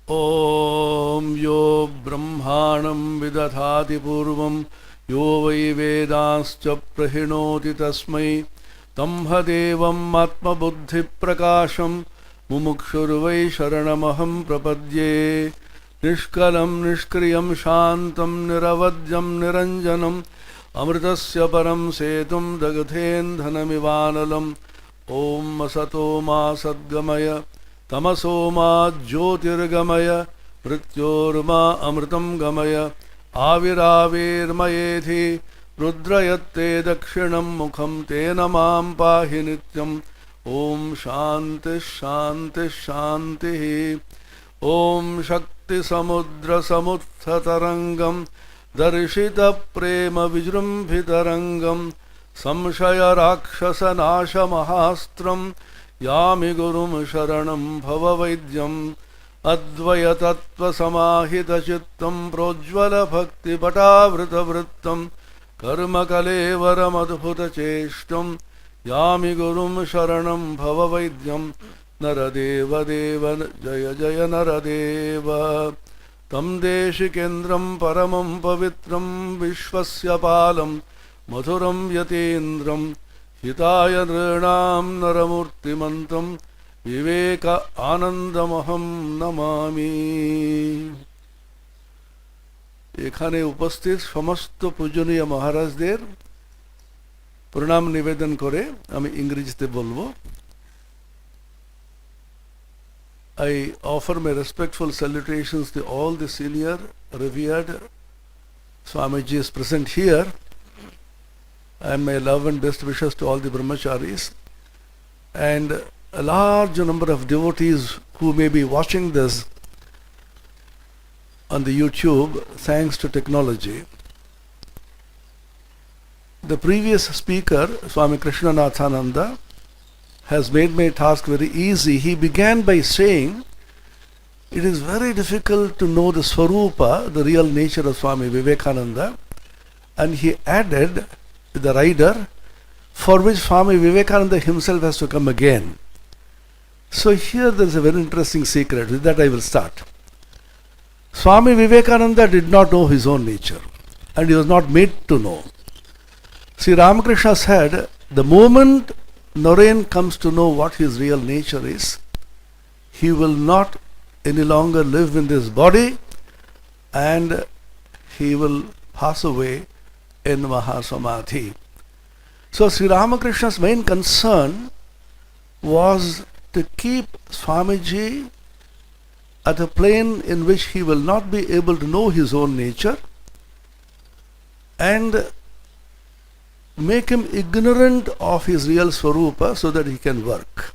Om yo brahmanam vidadhati purvam yo vai vedanscha prahinoti tasmai tamhadevam atma buddhi prakasham mumukshurvai sharanamaham prapadye nishkalam nishkriyam shantam niravadyam niranjanam amritasya param setum dagathen dhanamivanalam Om asato ma sadgamaya Tamaso ma jyotirgamaya Mrityorma amritam gamaya Aviravirmayethi Rudrayatte dakshinam mukham Tena mam pahi nityam Om shanti shanti shanti Om shakti samudra samuthatarangam Darshita prema vijrumbhitarangam Samshaya rakshasa nasha mahastram Yami gurum sharanam bhavavaidyam Advaya tattva samahita chittam Projvala bhakti patavrita vrittam Karma kalevara madhuta cheshtam Yami gurum sharanam bhavavaidyam Naradeva deva jaya jaya naradeva Tam deshikendram paramam pavitram Vishvasya palam Madhuram yatendram Hitaya nrinam naramurtimantam Viveka anandamaham namami এখানে উপস্থিত সমস্ত পূজনীয় মহারাজদের প্রণাম নিবেদন করে আমি ইংরেজিতে বলবো I offer my respectful salutations to all the senior revered Swamiji is present here and my love and best wishes to all the brahmacharis and a large number of devotees who may be watching this on the YouTube thanks to technology. The previous speaker, Swami Krishna-Vivekananda, has made my task very easy. He began by saying, it is very difficult to know the Swarupa, the real nature of Swami Vivekananda, and he added the rider for which Swami Vivekananda himself has to come again. So here there is a very interesting secret. With that I will start. Swami Vivekananda did not know his own nature and he was not made to know. See, Ramakrishna said, the moment Naren comes to know what his real nature is, he will not any longer live in this body and he will pass away in Mahasamadhi. So Sri Ramakrishna's main concern was to keep Swamiji at a plane in which he will not be able to know his own nature and make him ignorant of his real Swarupa so that he can work.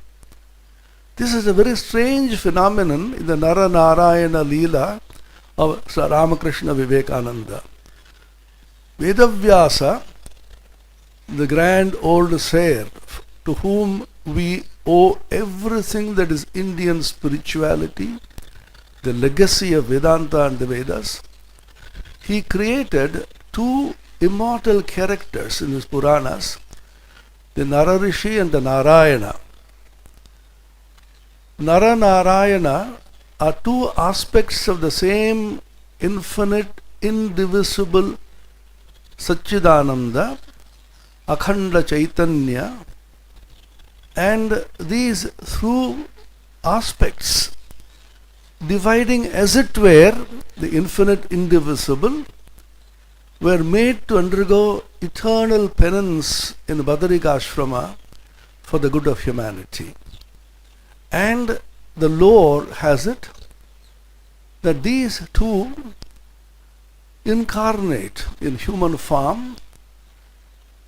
This is a very strange phenomenon in the Nara Narayana Leela of Sri Ramakrishna-Vivekananda. Vedavyasa, the grand old seer to whom we owe everything that is Indian spirituality, the legacy of Vedanta and the Vedas, he created two immortal characters in his Puranas, the Nararishi and the Narayana. Nara Narayana are two aspects of the same infinite, indivisible Satchidananda, Akhanda Chaitanya, and these through aspects dividing as it were the infinite indivisible were made to undergo eternal penance in Badarika Ashrama for the good of humanity. And the lore has it that these two incarnate in human form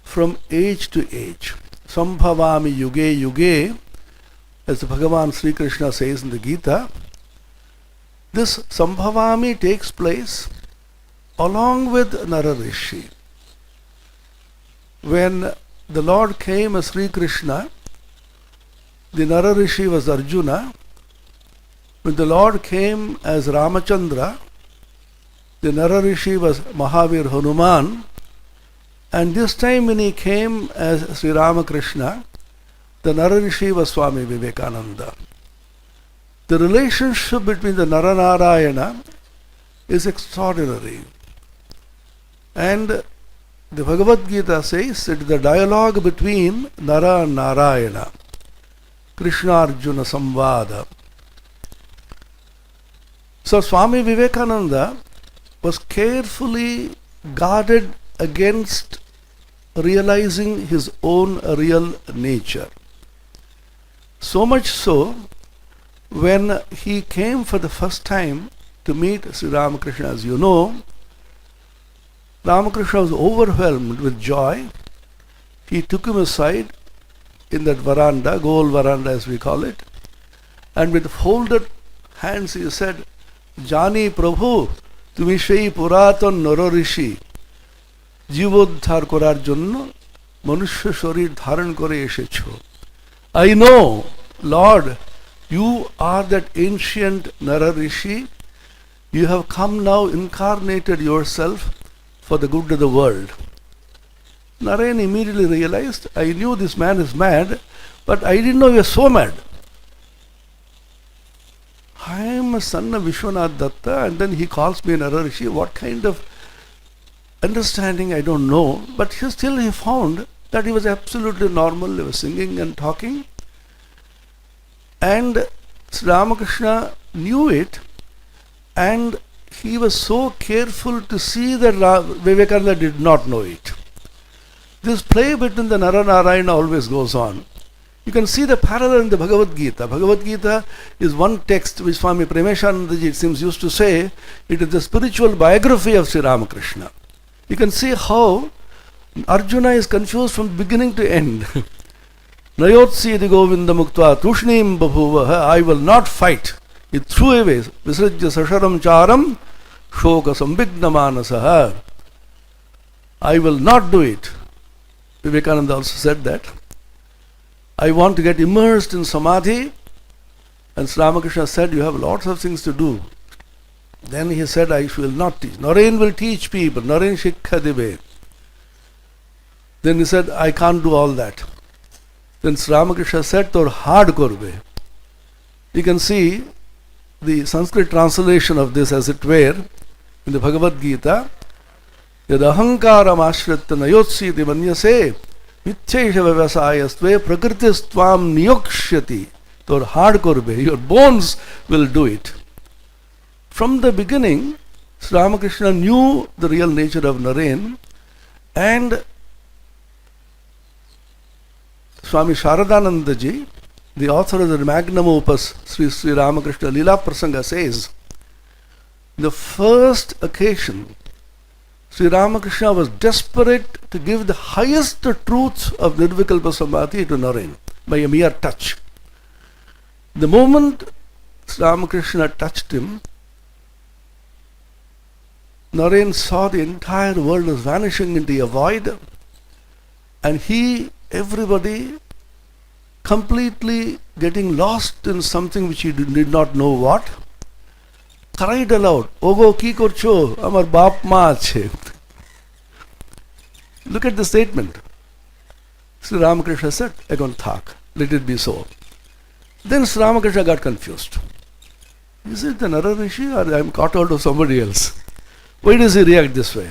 from age to age. Sambhavami yuge yuge, as Bhagavan Sri Krishna says in the Gita, this Sambhavami takes place along with Nararishi. When the Lord came as Sri Krishna, the Nararishi was Arjuna. When the Lord came as Ramachandra, the Nararishi was Mahavir Hanuman. And this time when he came as Sri Ramakrishna, the Nararishi was Swami Vivekananda. The relationship between the Naranarayana is extraordinary. And the Bhagavad-Gita says it is the dialogue between Nara and Narayana, Krishna-Arjuna Samvada. So Swami Vivekananda was carefully guarded against realizing his own real nature. So much so, when he came for the first time to meet Sri Ramakrishna, as you know, Ramakrishna was overwhelmed with joy. He took him aside in that veranda, goal veranda as we call it, and with folded hands he said, Jani Prabhu, তুমি সেই পুরাতন নরঋষি জীবোদ্ধার করার জন্য মনুষ্য শরীর ধারণ করে এসেছো. I know, Lord, you are that ancient Nararishi. You have come now, incarnated yourself for the good of the world. Narayan immediately realized, I knew this man is mad, but I didn't know he was so mad. I am a son of Vishwanath Datta, and then he calls me Nararishi. What kind of understanding, I don't know. But still he found that he was absolutely normal. He was singing and talking. And Sri Ramakrishna knew it, and he was so careful to see that Vivekananda did not know it. This play between the Naranarayana always goes on. You can see the parallel in the Bhagavad-Gita. Bhagavad-Gita is one text which Swami Premeshanandaji, it seems, used to say, it is the spiritual biography of Sri Ramakrishna. You can see how Arjuna is confused from beginning to end. Nayotsidi Govinda Muktva Tushnim Babhuvaha, I will not fight. He threw away Visrajya Sasharam Charam Shoka Sambigdamanasaha. I will not do it. Vivekananda also said that. I want to get immersed in samadhi. And Sri Ramakrishna said, you have lots of things to do. Then he said, I will not teach. Narayan will teach people. Narayan Shikha Debe. Then he said, I can't do all that. Then Sri Ramakrishna said, Tor hard korbe. You can see the Sanskrit translation of this, as it were, in the Bhagavad-Gita. Yad ahankaram ashritta nayotsiti manyase Michesha Vyavasayastve Prakritistvam Niyokshyati. Tor hard korbe. Your bones will do it. From the beginning, Sri Ramakrishna knew the real nature of Narayan, and Swami Sharadanandaji, the author of the magnum opus Sri Ramakrishna Leela Prasanga, says, the first occasion Sri Ramakrishna was desperate to give the highest truths of Nirvikalpa Samadhi to Narayan by a mere touch. The moment Sri Ramakrishna touched him, Narayan saw the entire world was vanishing into a void, and everybody completely getting lost in something which he did not know what, cried aloud, Ogo ki korcho, amar bap ma ache. Look at the statement. Sri Ramakrishna said, Egon thak, let it be so. Then Sri Ramakrishna got confused. Is it the Nararishi, or I am caught out of somebody else? Why does he react this way?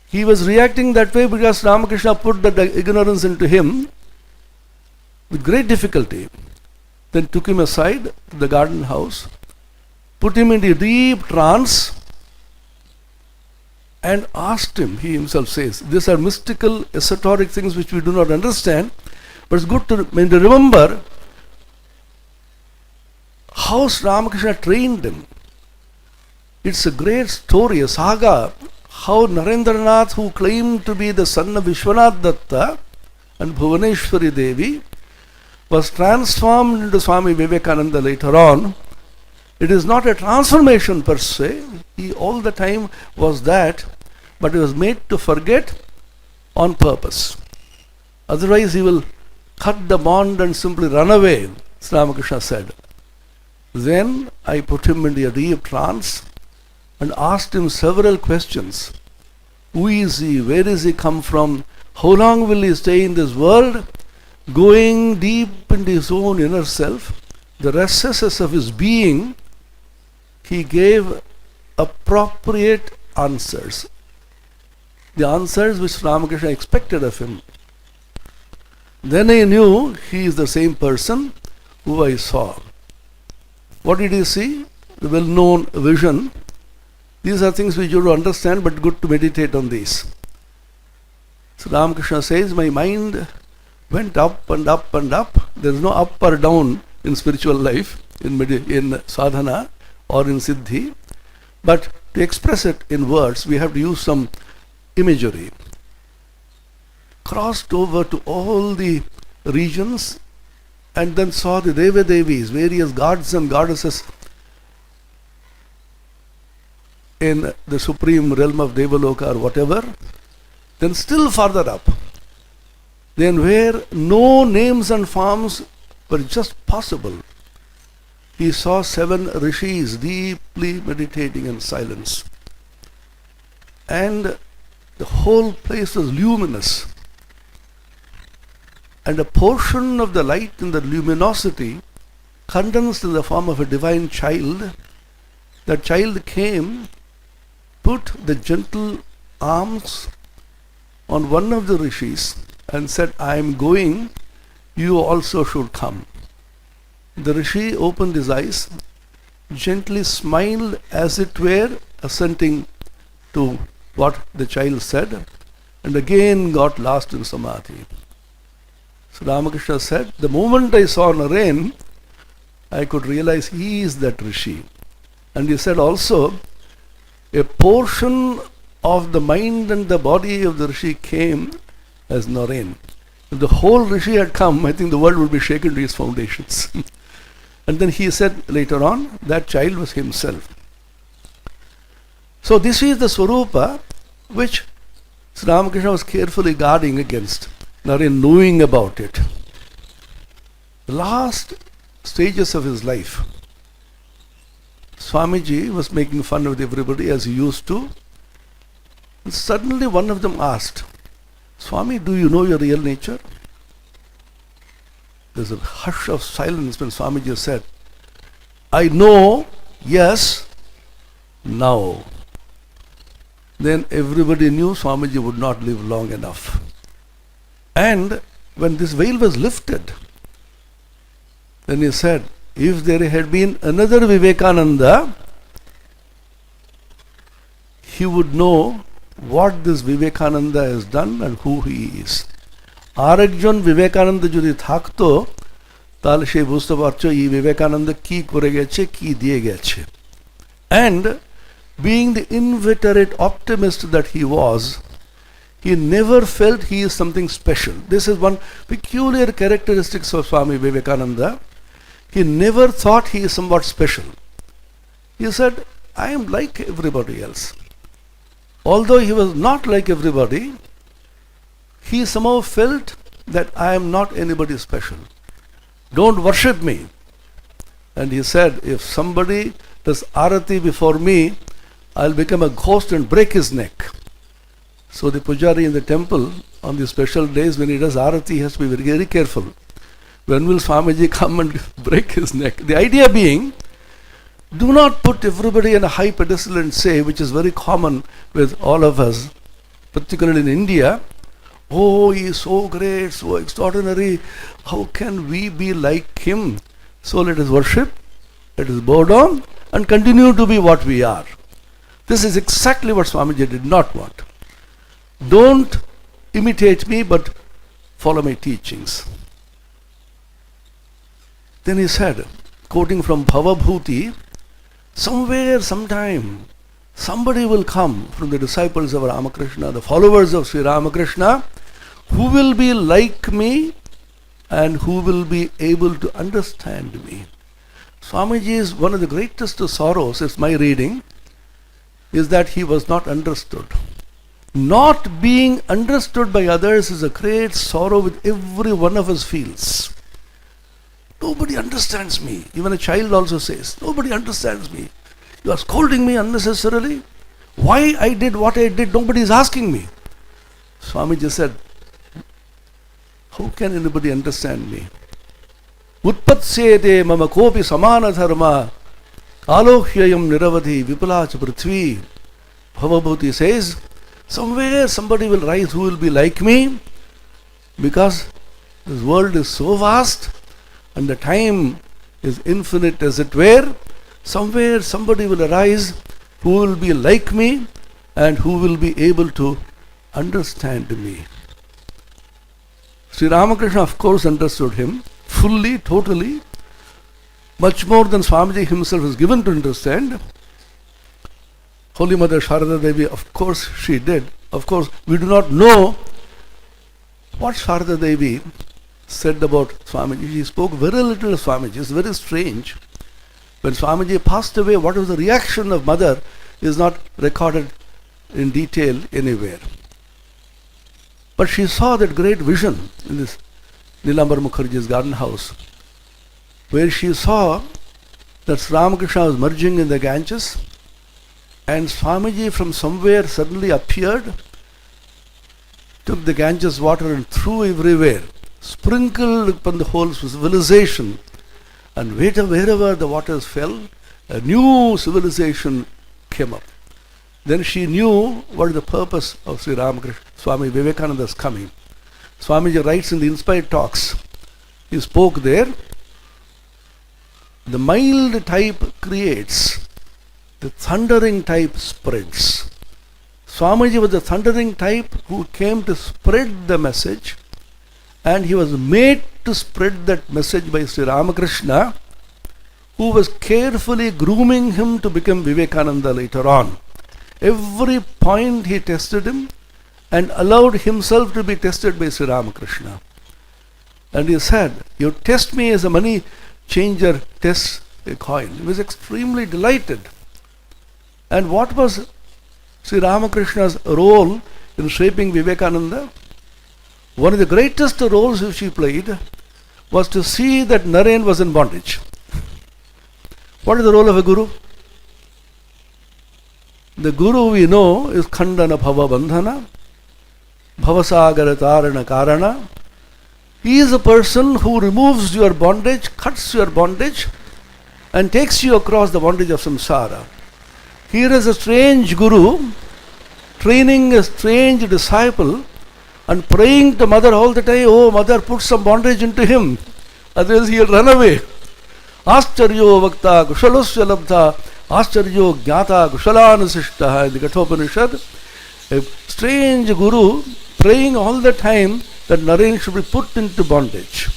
He was reacting that way because Ramakrishna put that ignorance into him with great difficulty. Then took him aside to the garden house, put him into a deep trance, and asked him, he himself says, these are mystical, esoteric things which we do not understand, but it's good to remember how Sri Ramakrishna trained him. It's a great story, a saga, how Narendranath, who claimed to be the son of Vishwanath Datta and Bhuvaneshwari Devi, was transformed into Swami Vivekananda later on. It is not a transformation per se. He all the time was that, but he was made to forget on purpose. Otherwise he will cut the bond and simply run away, Sri Ramakrishna said. Then I put him into a deep trance and asked him several questions. Who is he? Where is he come from? How long will he stay in this world? Going deep into his own inner self, the recesses of his being, he gave appropriate answers. The answers which Ramakrishna expected of him. Then I knew he is the same person who I saw. What did he see? The well-known vision. These are things which you don't understand, but good to meditate on these. So Ramakrishna says, my mind went up and up and up. There is no up or down in spiritual life, in sadhana or in siddhi. But to express it in words, we have to use some imagery. Crossed over to all the regions and then saw the Deva-Devis, various gods and goddesses in the supreme realm of Devaloka or whatever. Then still further up, then where no names and forms were just possible, he saw 7 rishis deeply meditating in silence. And the whole place was luminous. And a portion of the light and the luminosity condensed in the form of a divine child. That child came, put the gentle arms on one of the rishis and said, I am going, you also should come. The rishi opened his eyes, gently smiled as it were, assenting to what the child said, and again got lost in samadhi. So Ramakrishna said, the moment I saw Naren, I could realize he is that rishi. And he said also, a portion of the mind and the body of the rishi came as Naren. If the whole rishi had come, I think the world would be shaken to its foundations. And then he said later on, that child was himself. So this is the Swarupa which Sri Ramakrishna was carefully guarding against, Naren knowing about it. The last stages of his life, Swamiji was making fun of everybody as he used to. And suddenly one of them asked, Swami, do you know your real nature? There's a hush of silence when Swamiji said, I know, yes, now. Then everybody knew Swamiji would not live long enough. And when this veil was lifted, then he said, if there had been another Vivekananda, he would know what this Vivekananda has done and who he is. আরেকজন বিবেকানন্দ যদি থাকতো তাহলে সে বুঝতে পারছো এই বিবেকানন্দ কি করে গেছে, কি দিয়ে গেছে. And being the inveterate optimist that he was, he never felt he is something special. This is one peculiar characteristic of Swami Vivekananda. He never thought he is somewhat special. He said, I am like everybody else. Although he was not like everybody, he somehow felt that I am not anybody special. Don't worship me. And he said, if somebody does arati before me, I'll become a ghost and break his neck. So the pujari in the temple, on the special days when he does arati, he has to be very, very careful. When will Swamiji come and break his neck? The idea being, do not put everybody in a high pedestal and say, which is very common with all of us, particularly in India, oh, he is so great, so extraordinary, how can we be like him? So let us worship, let us bow down and continue to be what we are. This is exactly what Swamiji did not want. Don't imitate me, but follow my teachings. Then he said, quoting from Bhavabhuti, somewhere, sometime, somebody will come from the disciples of Ramakrishna, the followers of Sri Ramakrishna, who will be like me and who will be able to understand me. Swamiji is one of the greatest sorrows, it's my reading, is that he was not understood. Not being understood by others is a great sorrow which every one of us feels. Nobody understands me. Even a child also says, nobody understands me. You are scolding me unnecessarily. Why I did what I did, nobody is asking me. Swamiji said, how can anybody understand me? Utpatsyete mama kopi samana dharma alohyayam niravadhi vipulacha prithvi. Bhavabhuti says, somewhere somebody will rise who will be like me, because this world is so vast and the time is infinite as it were. Somewhere somebody will arise who will be like me and who will be able to understand me. Sri Ramakrishna, of course, understood him fully, totally, much more than Swamiji himself is given to understand. Holy Mother Sharada Devi, of course, she did. Of course, we do not know what Sharada Devi said about Swamiji. She spoke very little of Swamiji. It's very strange. When Swamiji passed away, what was the reaction of Mother is not recorded in detail anywhere. But she saw that great vision in this Nilambar Mukherjee's garden house, where she saw that Sri Ramakrishna was merging in the Ganges, and Swamiji from somewhere suddenly appeared, took the Ganges water and threw everywhere, sprinkled upon the whole civilization, and wherever the waters fell, a new civilization came up. Then she knew what is the purpose of Sri Ramakrishna, Swami Vivekananda's coming. Swamiji writes in the Inspired Talks, he spoke there, the mild type creates, the thundering type spreads. Swamiji was the thundering type who came to spread the message, and he was made to spread that message by Sri Ramakrishna, who was carefully grooming him to become Vivekananda later on. Every point he tested him and allowed himself to be tested by Sri Ramakrishna. And he said, you test me as a money changer tests a coin. He was extremely delighted. And what was Sri Ramakrishna's role in shaping Vivekananda? One of the greatest roles which he played was to see that Naren was in bondage. What is the role of a guru? The guru we know is Khandana Bhava Bandhana, Bhavasagara Tarana Karana. He is a person who removes your bondage, cuts your bondage, and takes you across the bondage of samsara. Here is a strange guru training a strange disciple and praying to Mother all the time, oh Mother, put some bondage into him, otherwise he'll run away. Ascharyo Vakta Kushalusya Labdha Ascharyo Jnata Kushalanasishtaha in the Kathopanishad. A strange guru praying all the time that Naren should be put into bondage.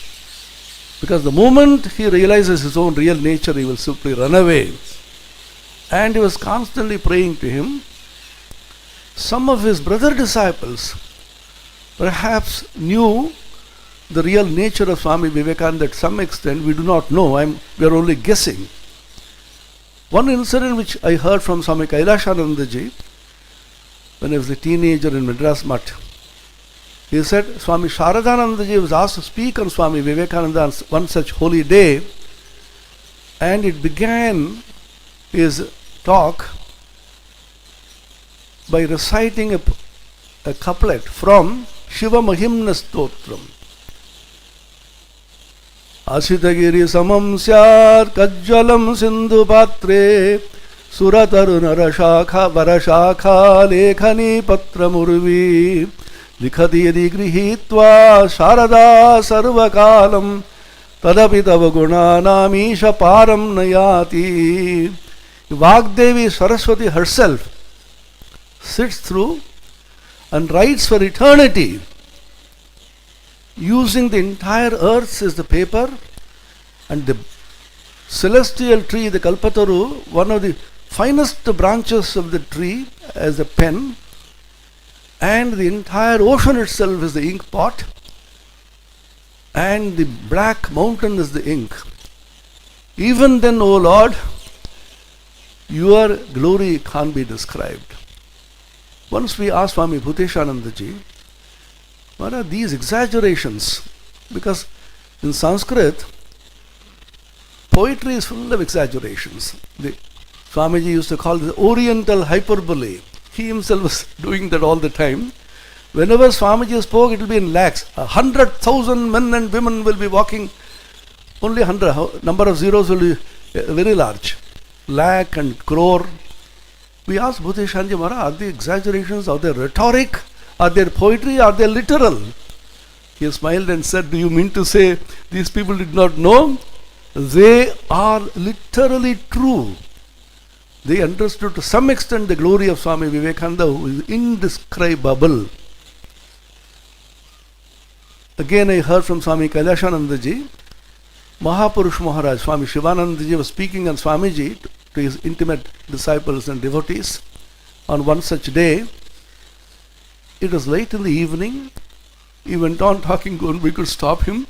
Because the moment he realizes his own real nature, he will simply run away. And he was constantly praying to him. Some of his brother disciples perhaps knew the real nature of Swami Vivekananda to some extent. We do not know. We are only guessing. One incident which I heard from Swami Kailashanandaji when I was a teenager in Madras Mutt. He said Swami Sharadanandaji was asked to speak on Swami Vivekananda on one such holy day, and it began his talk by reciting a couplet from Shiva Mahimna Stotram. Asitagiri samam syat kajjalam sindhu patre surataru narashakha varashakha lekhani patramurvi likhati yadi grihitva sharada sarvakalam tadapi tava gunanamisha param nayati. Vagdevi Saraswati herself sits through and writes for eternity, using the entire earth as the paper and the celestial tree, the Kalpataru, one of the finest branches of the tree as a pen, and the entire ocean itself is the ink pot, and the black mountain is the ink. Even then, O Lord, your glory can't be described. Once we asked Swami Bhuteshanandaji, what are these exaggerations? Because in Sanskrit, poetry is full of exaggerations. Swamiji used to call it the Oriental hyperbole. He himself was doing that all the time. Whenever Swamiji spoke, it will be in lakhs. 100,000 men and women will be walking Only 100. Number of zeros will be very large. Lakh and crore. We asked Bhuteshanji Maharaj, are they exaggerations? Are they rhetoric? Are they poetry? Are they literal? He smiled and said, do you mean to say these people did not know? They are literally true. They understood to some extent the glory of Swami Vivekananda, who is indescribable. Again I heard from Swami Kailashanandaji, Mahapurush Maharaj, Swami Shivanandaji was speaking on Swamiji to his intimate disciples and devotees on one such day. It was late in the evening. He went on talking, we could stop him.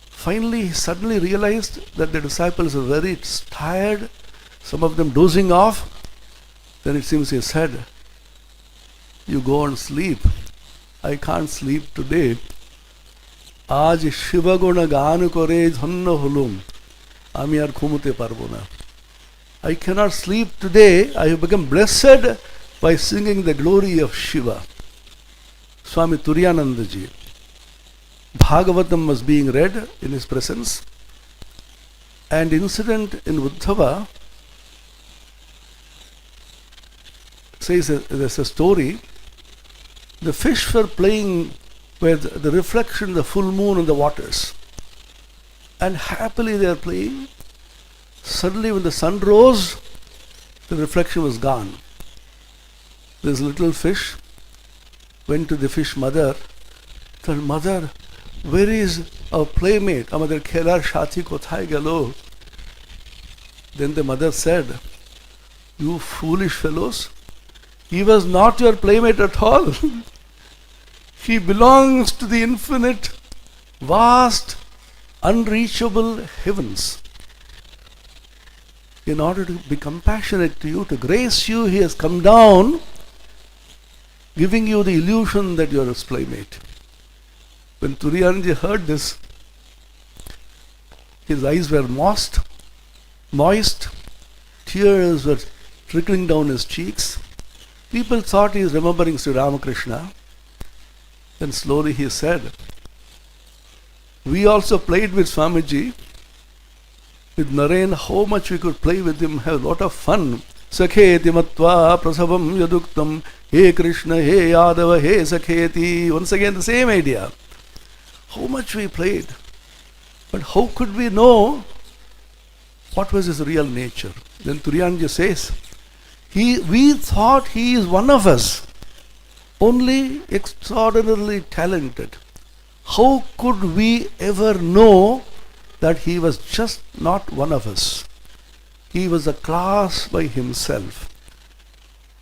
Finally, he suddenly realized that the disciples were very tired, some of them dozing off. Then it seems he said, you go and sleep. I can't sleep today. Aaj Shivaguna Ganu Kore Dhanna Hulum. Ami ar khumute parbo na. I cannot sleep today. I have become blessed by singing the glory of Shiva. Swami Turiyanandaji. Bhagavatam was being read in his presence. And incident in Uddhava says there's a story. The fish were playing with the reflection, the full moon on the waters. And happily they are playing. Suddenly when the sun rose, the reflection was gone. This little fish went to the fish mother, said, Mother, where is our playmate? Amader Khelar Shati Kothai Gelo. Then the mother said, you foolish fellows, he was not your playmate at all. He belongs to the infinite, vast, unreachable heavens. In order to be compassionate to you, to grace you, he has come down, giving you the illusion that you are his playmate. When Turiyanji heard this, his eyes were moist, tears were trickling down his cheeks. People thought he is remembering Sri Ramakrishna. Then slowly he said, we also played with Swamiji, with Naren, how much we could play with him, have a lot of fun. Sakheti matva prasavam yaduktam, He Krishna, He Yadava, He Sakheti. Once again the same idea. How much we played. But how could we know what was his real nature? Then Turiyanji says, we thought he is one of us, only extraordinarily talented. How could we ever know that he was just not one of us? He was a class by himself.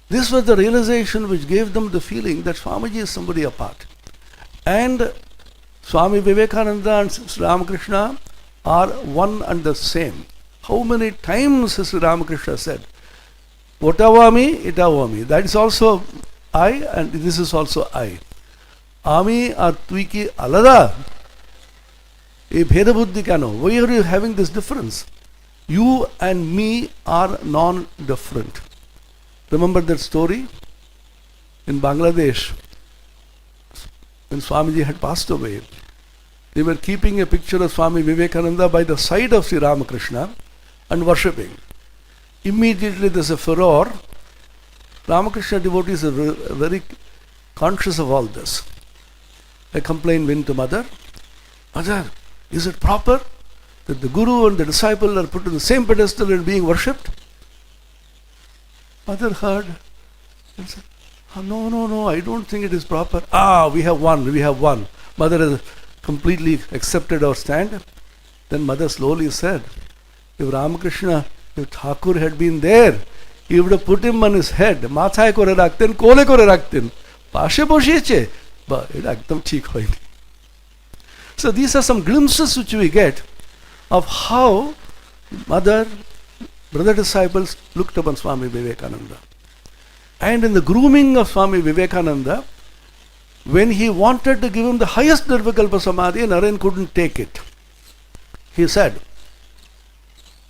This was the realization which gave them the feeling that Swamiji is somebody apart. And Swami Vivekananda and Sri Ramakrishna are one and the same. How many times Sri Ramakrishna said, Otavami, Itavami. That is also I and this is also I. Ami or Twiki Alada. A Bheda Buddhi Kano. Why are you having this difference? You and me are non-different. Remember that story? In Bangladesh, when Swamiji had passed away, they were keeping a picture of Swami Vivekananda by the side of Sri Ramakrishna and worshipping. Immediately there is a furor. Ramakrishna devotees are very conscious of all this. A complaint went to Mother. Mother, is it proper that the Guru and the disciple are put on the same pedestal and being worshipped? Mother heard and said, no, I don't think it is proper. We have one. Mother has completely accepted our stand. Then Mother slowly said, if Ramakrishna, if Thakur had been there, he would have put him on his head. Mathaye kore rakhten, kole kore rakhten. Pashe boshiyeche. But it ekdam thik hoyni. So these are some glimpses which we get of how Mother, brother disciples looked upon Swami Vivekananda. And in the grooming of Swami Vivekananda, when he wanted to give him the highest Nirvikalpa Samadhi, Naren couldn't take it. He said,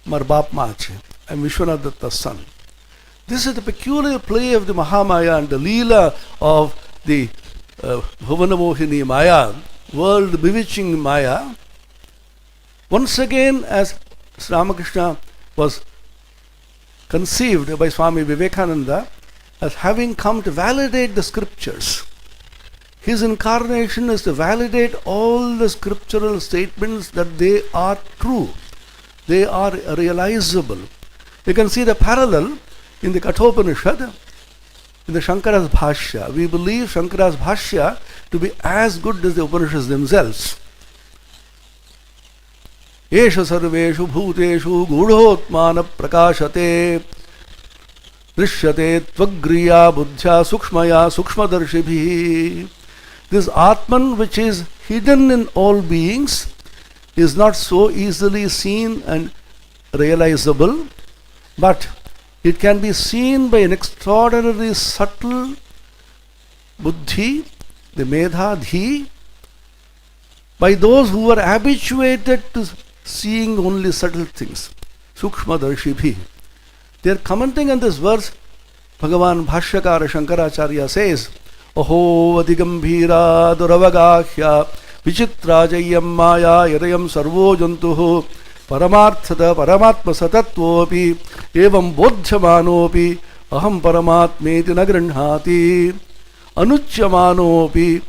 Mar Baap Ma Ache, I am Vishwanath Datta's son. This is the peculiar play of the Mahamaya and the Leela of the Bhuvana Mohini Maya, world bewitching Maya. Once again, as Ramakrishna was conceived by Swami Vivekananda as having come to validate the scriptures. His incarnation is to validate all the scriptural statements that they are true. They are realizable. You can see the parallel in the Kathopanishad, in the Shankara's Bhashya. We believe Shankara's Bhashya to be as good as the Upanishads themselves. Esha sarveshu bhuteshu gudhotmana prakashate drishyate tvagriya buddhya sukshmaya sukshmadarshibhi. This Atman which is hidden in all beings is not so easily seen and realizable, but it can be seen by an extraordinarily subtle buddhi, the medha dhi, by those who are habituated to seeing only subtle things. Sukshmadarshibhi. They are commenting on this verse. Bhagavan Bhashyakara Shankaracharya says, Aho adhigambhira duravagahya vichitra jayam maya yadayam sarvo jantuho paramarthata paramatma satatvopi evam bodhyamanopi aham paramatmeti nagrinhati anuchyamanopi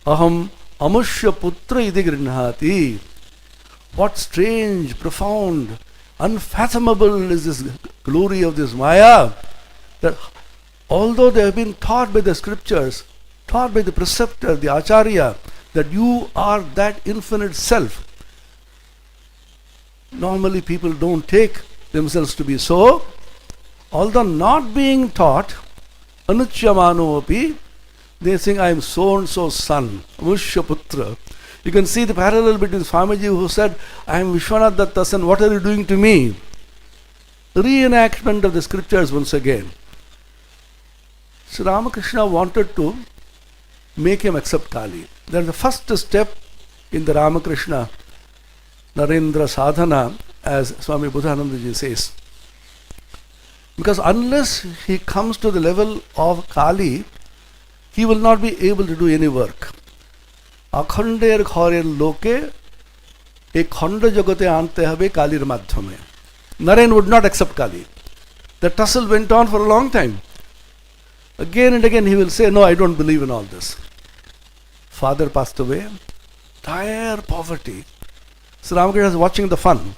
aham amushya putra iti grinhati. What strange, profound, unfathomable is this glory of this Maya, that although they have been taught by the scriptures, taught by the preceptor, the Acharya, that you are that infinite self, normally people don't take themselves to be so. Although not being taught, anuchyamano api, they think I am so and so son, Amushya Putra. You can see the parallel between Swamiji who said, I am Vishwanath Datta son, what are you doing to me? Reenactment of the scriptures once again. So Ramakrishna wanted to make him accept Kali. That is the first step in the Ramakrishna Narendra Sadhana, as Swami Buddhanandaji says. Because unless he comes to the level of Kali, he will not be able to do any work. Akhandeer khorer loke ek khanda jagote ante habe Kalir madhyame. Naren would not accept Kali. The tussle went on for a long time. Again and again he will say, no, I don't believe in all this. Father passed away, dire poverty. So Ramakrishna is watching the fun.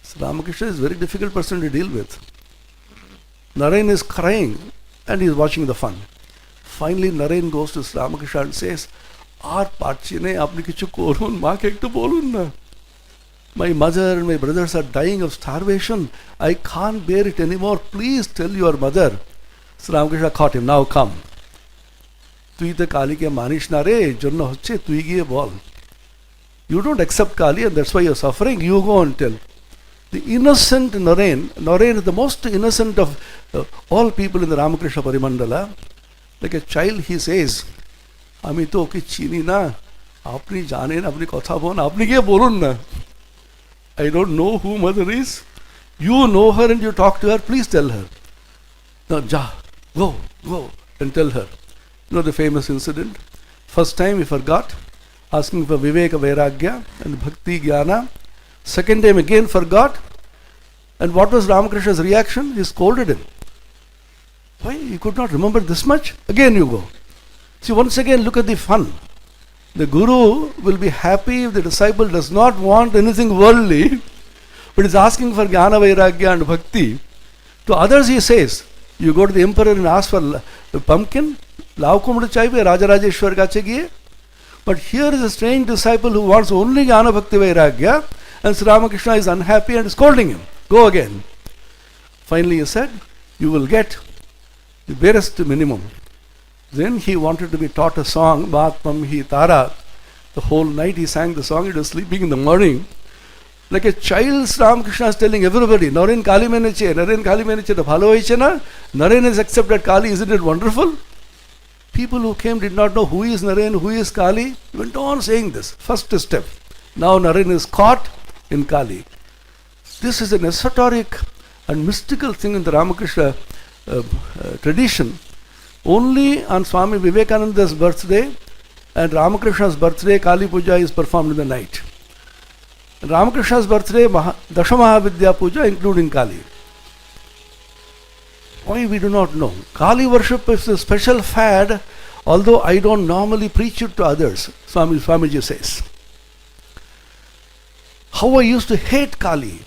So Ramakrishna is a very difficult person to deal with. Naren is crying and he is watching the fun. Finally Naren goes to Ramakrishna and says, Ar Pachine, apni kichu korun, ma ke ekটু bolun na. My mother and my brothers are dying of starvation. I can't bear it anymore. Please tell your mother. So Ramakrishna caught him. Now come. তুই তো কালীকে মানিস না রে, এর জন্য হচ্ছে তুই গিয়ে বল. You don't accept Kali and that's why you're suffering. You go and tell. The innocent Naren is the most innocent of all people in the Ramakrishna Parimandala. Like a child he says, আমি তো ওকে চিনি না, আপনি জানেন, আপনি কথা বলুন, আপনি গিয়ে বলুন না. I don't know who mother is. You know her and you talk to her, please tell her. Now, go and tell her. You know the famous incident? First time he forgot, asking for Viveka Vairagya and Bhakti Jnana. Second time again forgot. And what was Ramakrishna's reaction? He scolded him. Why? You could not remember this much? Again you go. See, once again look at the fun. The Guru will be happy if the disciple does not want anything worldly, but is asking for Jnana Vairagya and Bhakti. To others he says, you go to the emperor and ask for a pumpkin, Lao Kumru Chaive, Raja Rajeshwar Gache Giye. But here is a strange disciple who wants only Jnana Bhakti Vairagya, and Sri Ramakrishna is unhappy and scolding him. Go again. Finally he said, you will get the barest minimum. Then he wanted to be taught a song, Bhatmam Hi Tara. The whole night he sang the song, he was sleeping in the morning. Like a child, Ramakrishna is telling everybody, Naren Kali meneche, Naren Kali meneche, the bhalo hoiche na, Naren has accepted Kali, isn't it wonderful? People who came did not know who is Naren, who is Kali. He went on saying this. First step. Now Naren is caught in Kali. This is an esoteric and mystical thing in the Ramakrishna tradition. Only on Swami Vivekananda's birthday and Ramakrishna's birthday, Kali Puja is performed in the night. Ramakrishna's birthday, Dashamahavidya Puja, including Kali. Why we do not know. Kali worship is a special fad, although I don't normally preach it to others, Swamiji says. How I used to hate Kali,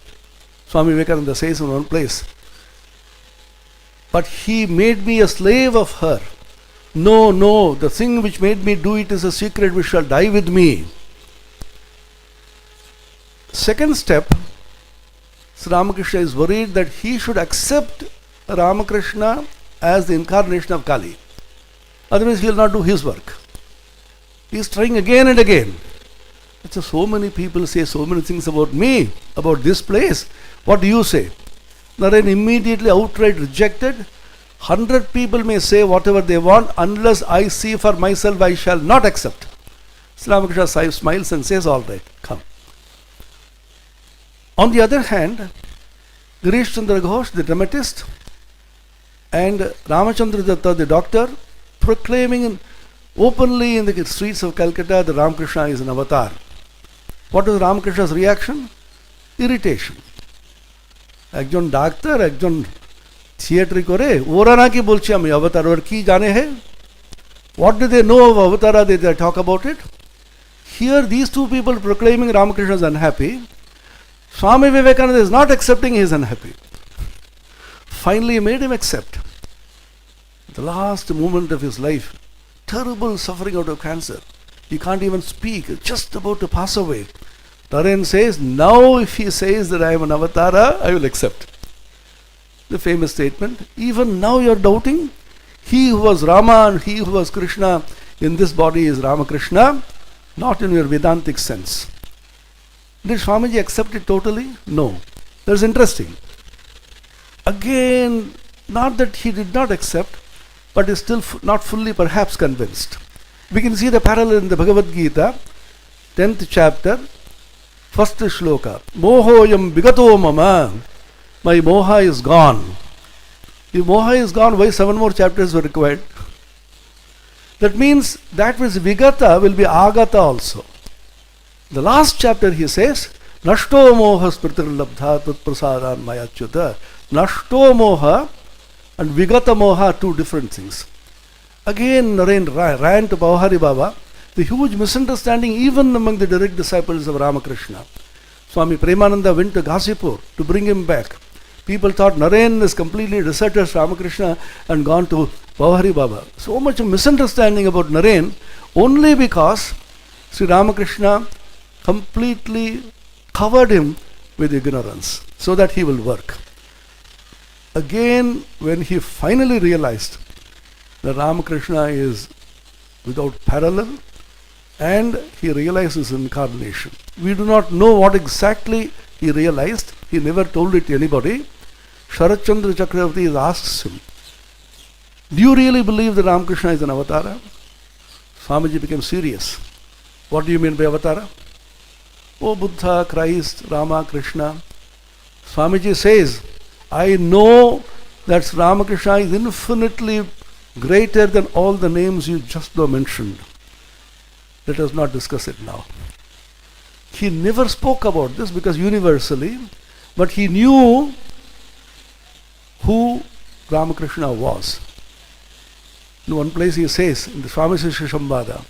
Swami Vivekananda says in one place. But he made me a slave of her. No, the thing which made me do it is a secret which shall die with me. Second step, Sri Ramakrishna is worried that he should accept Ramakrishna as the incarnation of Kali. Otherwise he will not do his work. He is trying again and again. So many people say so many things about me, about this place. What do you say? Naren immediately outright rejected. 100 people may say whatever they want, unless I see for myself I shall not accept. Sri Ramakrishna smiles and says, all right, come. On the other hand, Girish Chandra Ghosh, the dramatist, and Ramachandra Datta, the doctor, proclaiming openly in the streets of Calcutta that Ramakrishna is an avatar. What was Ramakrishna's reaction? Irritation. একজন doctor একজন থিয়েটারি করে ওরা নাকি বলছে আমি অবতার ওর কি জানে হে what do they know of avatara they talk about it here these two people proclaiming Ramakrishna is unhappy Swami Vivekananda is not accepting he is unhappy finally he made him accept the last moment of his life terrible suffering out of cancer he can't even speak just about to pass away Naren says, now if he says that I am an avatara, I will accept. The famous statement, even now you are doubting? He who was Rama and he who was Krishna in this body is Ramakrishna, not in your Vedantic sense. Did Swamiji accept it totally? No. That's interesting. Again, not that he did not accept, but is still not fully perhaps convinced. We can see the parallel in the Bhagavad-Gita, 10th chapter, first shloka. Mohoyam vigato mama. My moha is gone. If moha is gone, why 7 more chapters were required? That means that which vigata will be agata also. The last chapter he says, Nashto moha smritirlabdha tatprasadan mayachyuta. Nashto moha and vigata moha are two different things. Again, Naren ran to Bauhari Baba. The huge misunderstanding even among the direct disciples of Ramakrishna. Swami Premananda went to Ghazipur to bring him back. People thought Naren is completely deserted Ramakrishna and gone to Bauhari Baba. So much of misunderstanding about Naren only because Sri Ramakrishna completely covered him with ignorance so that he will work. Again, when he finally realized that Ramakrishna is without parallel, and he realized his incarnation. We do not know what exactly he realized. He never told it to anybody. Sharat Chandra Chakravarti asks him, do you really believe that Ramakrishna is an avatara? Swamiji became serious. What do you mean by avatara? Oh, Buddha, Christ, Rama, Krishna. Swamiji says, I know that Ramakrishna is infinitely greater than all the names you just now mentioned. Let us not discuss it now. He never spoke about this because universally, but he knew who Ramakrishna was. In one place he says, in the Swami Shishya Sambhada,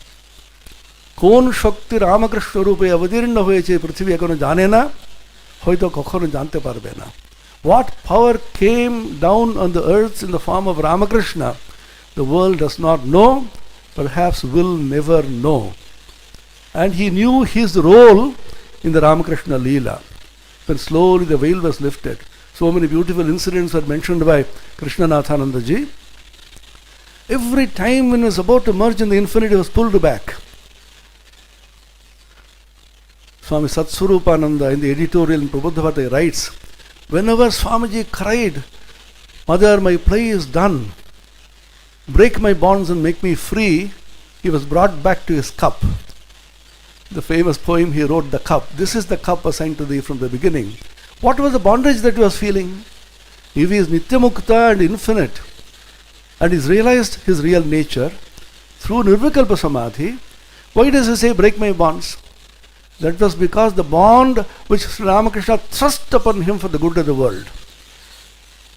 Kon Shakti Ramakrishna Rupe Avadirna Hoyeche Prithvi Ekono Jane na, Hoyto Kokhono Jante Parbe na. What power came down on the earth in the form of Ramakrishna, the world does not know, perhaps will never know. And he knew his role in the Ramakrishna Leela. When slowly the veil was lifted, so many beautiful incidents were mentioned by Krishnanathananda ji. Every time when he was about to merge in the infinite, he was pulled back. Swami Satsvarupananda in the editorial in Prabodhavata writes, whenever Swamiji cried, Mother, my play is done, break my bonds and make me free, he was brought back to his cup. The famous poem he wrote, The Cup. This is the cup assigned to thee from the beginning. What was the bondage that he was feeling? If he is Nityamukta and infinite, and he's realized his real nature through Nirvikalpa Samadhi, why does he say, break my bonds? That was because the bond which Sri Ramakrishna thrust upon him for the good of the world.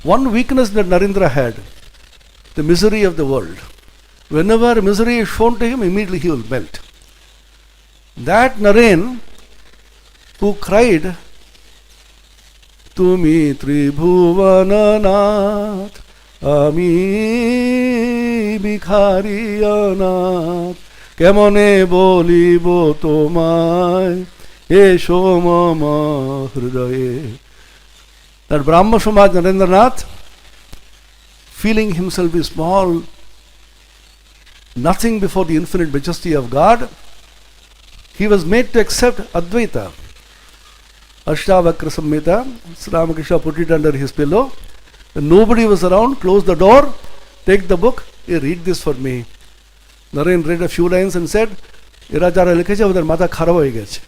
One weakness that Narendra had, the misery of the world. Whenever misery is shown to him, immediately he will melt. That Naren, who cried, Tumi Tribhuvananath, Ami Bhikharianath, Kemone bolibo tomai, Esho mama hridaye. That Brahma Samaj Narendranath, feeling himself is small, nothing before the infinite majesty of God, he was made to accept Advaita. Ashtavakra Samhita, Sri Ramakrishna put it under his pillow. When nobody was around, close the door, take the book, read this for me. Naren read a few lines and said, Irajara likheche oder mata kharab hoye geche.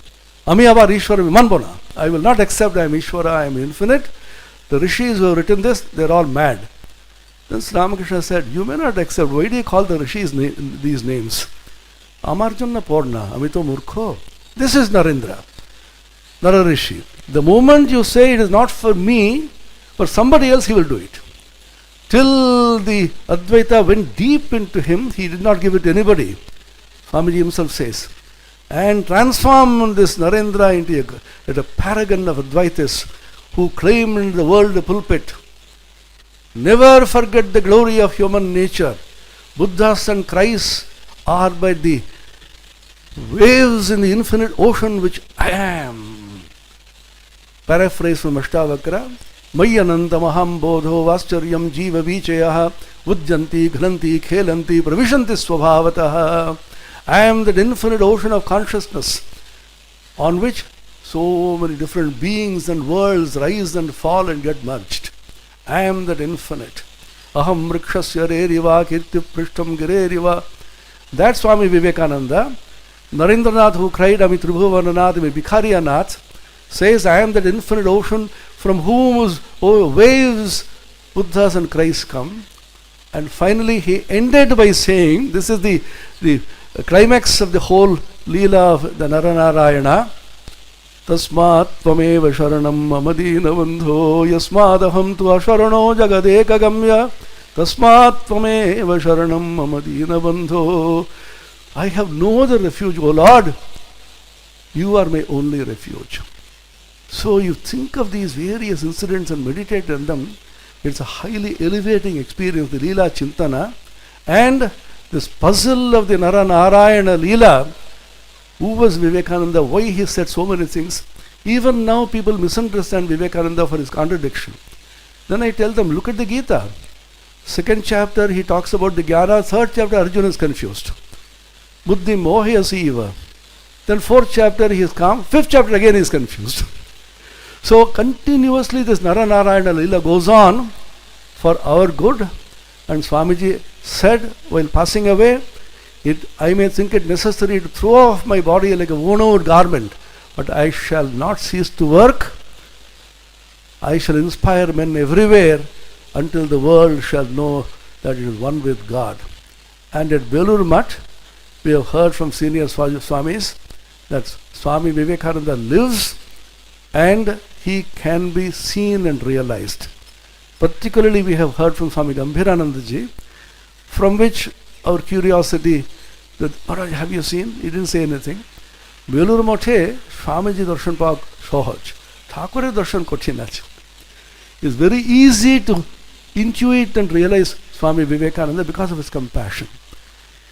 Ami abar Ishwara manbo na. I will not accept I am Ishwara, I am infinite. The rishis who have written this, they are all mad. Then Sri Ramakrishna said, you may not accept. Why do you call the rishis these names? Amarjana Porna, Amito Murkho. This is Narendra, Nararishi. The moment you say it is not for me, for somebody else, he will do it. Till the Advaita went deep into him, he did not give it to anybody. Swamiji himself says. And transformed this Narendra into a paragon of Advaitas who claimed in the world a pulpit. Never forget the glory of human nature. Buddhas and Christs are by the waves in the infinite ocean which I am. Paraphrase from Ashtavakra. Mayyanantamaham bodho vaschariyam jiva vichayah udjanti ghalanti khelanti pravishanti swabhavataha. I am that infinite ocean of consciousness on which so many different beings and worlds rise and fall and get merged. I am that infinite. Aham vrikshasya reriva kirti prishtam gireriva. That Swami Vivekananda, Narendranath who cried Ami Tribhuvananath, Ami Bhikharianath, says, I am that infinite ocean from whose waves Buddhas and Christ come. And finally he ended by saying, this is the climax of the whole Leela of the Naranarayana, Tasmat tvameva sharanam mamadina bandho yasmadaham tu asharano jagadeka gamya Tasmat tvameva sharanam mamadina bandho. I have no other refuge, O Lord. You are my only refuge. So you think of these various incidents and meditate on them. It's a highly elevating experience, the Leela Chintana. And this puzzle of the Naranarayana Leela, who was Vivekananda, why he said so many things. Even now people misunderstand Vivekananda for his contradiction. Then I tell them, look at the Gita. 2nd chapter he talks about the Jnana, 3rd chapter Arjuna is confused. Buddhi mohyasiva. Then 4th chapter he is calm, 5th chapter again he is confused. So continuously this Naranarayana Leela goes on for our good. And Swamiji said while passing away, I may think it necessary to throw off my body like a worn-out garment, but I shall not cease to work. I shall inspire men everywhere until the world shall know that it is one with God. And at Belur Mutt, we have heard from senior Swamis that Swami Vivekananda lives and he can be seen and realized. Particularly we have heard from Swami Gambhiranandaji, from which our curiosity that, Maharaj, have you seen? He didn't say anything. Belur Mothe, Swamiji darshan paak sohaj. Thakure darshan kothin ache. It's very easy to intuit and realize Swami Vivekananda because of his compassion.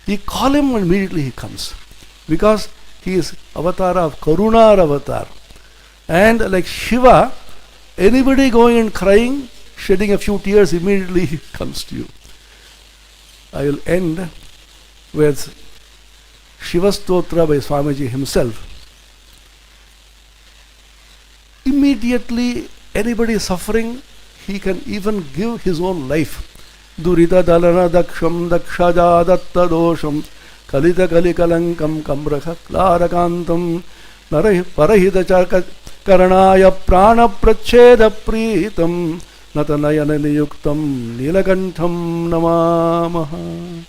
You call him and immediately he comes. Because he is avatar of Karuna avatar. And like Shiva, anybody going and crying, shedding a few tears, immediately he comes to you. I will end with Shiva Stotra by Swamiji himself. Immediately, anybody suffering, he can even give his own life. Durita dalana daksham dakshaja datta dosham kalita kalikalankam kamrakha klarakantam parahita charka karanaya prana pracheda pritam natanayana niyuktam nilakantham namamaha.